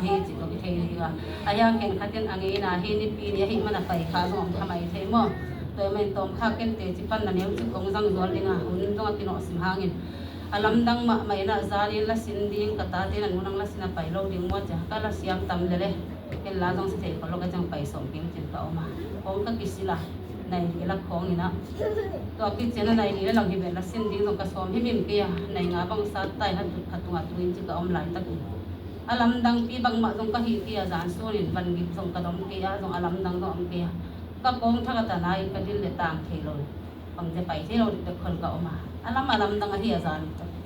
hi chi to thei ga ayang ken khaten ange na hi ni pi ni hi mana pai kha nom thamai thei mo to men tom kha ken te chi pan na neu chi kong jang zol linga hun dong ti no sim hangin alam dang ma mai na zari la sin ding kata te nan munang la sina pai lo ding mo ja kala siam tam le le ken la jong se thei ko lo ka jang pai som ping chin ka oma ong ka kisila này cái là khó như nào, tôi cái chuyện này thì là làm gì vậy là xin đi rồi cả xóm hết miền kia này ngã bằng sát tay hạt tung hạt tuin chứ cả ông lại tất alam dang pi bằng mà dùng cái hi kia giàn số liền văn nghiệp dùng cái đống kia dùng alam dang dùng kia các con thắc cái này cái đi lệ tàng thì rồi bằng cái bảy thế rồi đượcคนcả ông mà alam dang hi giàn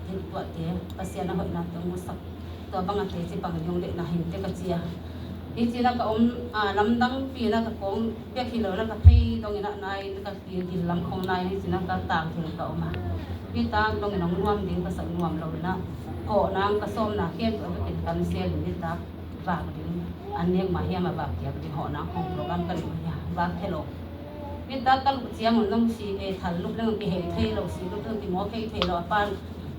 thì tuột thế pasien nó hội nào tôi muốn sắp tôi bằng cái gì bằng dùng để là hình cái chiaอีจีนักอมลำดังปีนักกงเปียกขี้เหลือนักพี่ตรงนี้นักนายนักปีกินลำของนายนี่จีนักต่างถึงเก่ามาพี่ตางตรงนี้น้องรวมดิ้งภาษารวมเราเลยนะโกนางกระส้มนาเข้มตัวเป็นกันเสียหรือพี่ตาบากดิ้งอันนี้มาเฮียมาบากเกี่ยวกับหอนางของโปรแกรมกันมาเฮียบากเทโลพี่ตากันเสียงมันต้องสีทันลูกเรื่องปีเหตุเทโลสีลูกเรื่องปีหมอเทโลปาน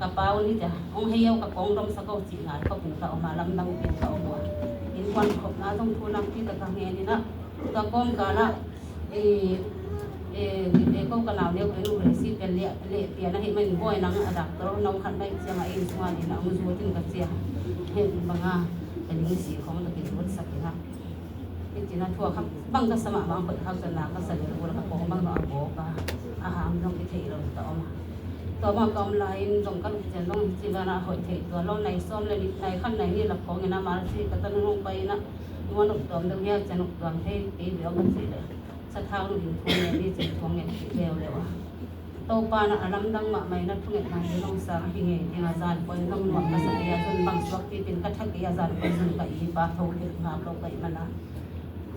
กระเป๋านี่จ้ะองเฮียวกับกองดมสะกดจีนายเขาเป็นเก่ามาลำดังเป็นเก่าหัวอินวันขบน้าต้องทุนที่ตะกังเงินนี่นะตะก้มกันละก็กระหน่ำเดียวกันลูกเลยสิเป็นเลี้ยเตียนะเห็นมันบ่อยนังอดับตัวน้องขันได้เสียงเองสมานี่นะมันชัวถึงกับเสียเห็นบางอ่ะเป็นยิ่งสีของตะกี้วัดสักนะจริงๆนะทั่วครับบางก็สมัครบางเปิดเข้าสนามก็เสด็จบุญกับของบางหน่อยโบกอาหารต้องไปเทเราต่อมาตัวมากำไรตรงกันจะต้องจีบนาหอยเทตัวเราในซ้อมในขั้นในนี่หลักของเงินมาสิก็ต้องลงไปนะวันอุดมเดียวจะนุกตัวให้ตีเดียวกันสิเลยสถานดินทวงเงินที่จะทวงเงินเดียวเลยว่าโตปานะลำดังมาไม่นับทวงเงินมาที่ลงสางที่เงินที่อาจารย์คนต้องหนุนภาษาเดียจนบางช่วงที่เป็นกระทักที่อาจารย์คนจนไปอีปาทงเด็กงามลงไปมันนะ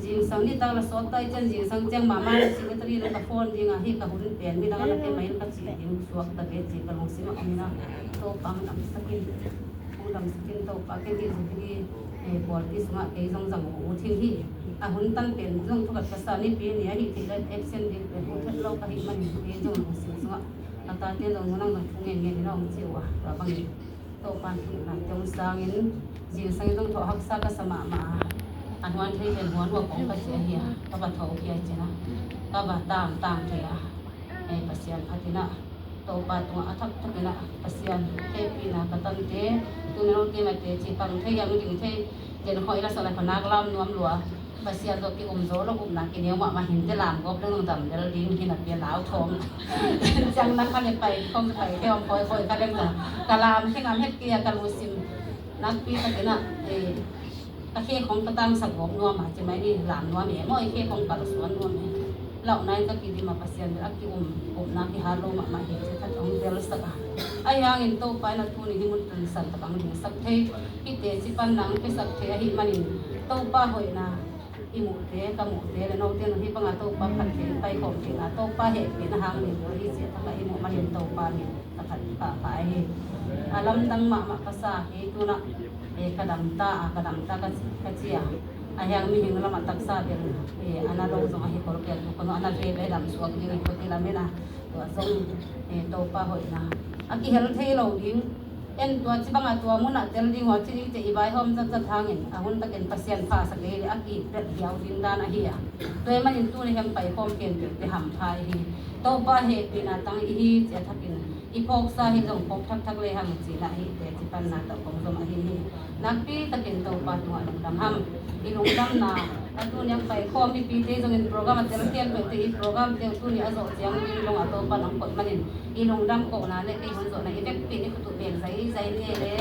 จิงสังนี่ตั้งละสอดใต้จันจิงสังจังมาสิกตรีเลยกับโฟนจิงอ่ะที่กับหุ่นเปลี่ยนมีตั้งแต่เป็นไม่กับจิงช่วงตะเกียบจิงกับลงสิมาอันนี้นะโตปังดำสกินผู้ดำสกินโตปังแค่ที่สุดที่ปวดที่สงะเกยจังจังหูทิ้งที่อ่ะหุ่นตั้งเป็นเรื่องทุกข์ภาษานี่ปีนี้ที่ได้เอฟเซนดิเป็นหุ่นทดลองกับหิมันเกยจังหูสิสงะอาตาเตี้ยเรานั่งกับทุ่งเงี้ยนี่เราเจียวอ่ะเราบางโตปังที่หลังจงสร้างเงินจิงสังต้องถอดหักซากสมามาอันวันที่เป็นหัวหัวของกระเสียเฮียก็บัดเท่าเฮียเจนะก็บัดตามเทียปัสยานพัฒนาโตปัดตัวอัฐทักนะปัสยานเทปีนะกตันเตตัวนี้เราเตมาเตจีปังเทียงดิ่งเทเจนคอยละสลายพนักลำนวมหลัวปัสยานตัวที่โซแล้วนักกินเนี้ยมาเห็นจะลามก็เรื่องดำเดี๋ยวเราดิ้งที่นัดเปียหนาวทองจังนักขันไปคงไปเที่ยวคอยกันเรื่องกะลามให้งามให้เกียร์กะลูซิมนักปีตะกี้นะกระเทียของกระตังสังกนัวมาจะไม่ได้หลานนัวเมียม้อยเทียของปลาสวนนัวเมียเหล่านั้นก็กินดีมาปัสยานรักที่นักที่ฮาโลมาเห็นจะทัดองเดลสักไอ้ยังอินโตไปนักทุนที่มันเป็นสันตะกังถึงสักเทที่เตจิปันนังไปสักเทหิมันโตป้าหอยนาอิมุเตกมุเตแล้วน้องเตนที่ปังอาโตป้าผัดเทไปของเทอาโตป้าเหตุเป็นหางหนึ่งที่เสียทั้งอิมุมันโตป้าเนี่ยตะขัดป่าไปอาลัมดังมาภาษาเฮตุนะkadang ta kecil, ayang mihing lama taksa dia, anak dong sama hikor dia, kono anak dia bedam suak dia ikut dia mena, tu asal topa hoi na, aki hal thei lo ding, en tu cibang atu amun nak tel ding wajib ni cai ibai hom zat hangin, ahun tak en pasien pa sakit aki pet diau ding dan ahia, tu eman itu ni yang pai hom ken tu ham pai hi, topa he binatang hi cia thakin, ipok sa hi dong pok thak le ham cina hi te cipan na tak kong sama hi. Napi takin tau patu alung damham ilung dam na atu yang pai khom pipite jong in program tertian pe program te tu ni azo yang ilung ato panang kot manin ilung dam ko na le kai hon zo na effect pe ni kutu ben sai ni le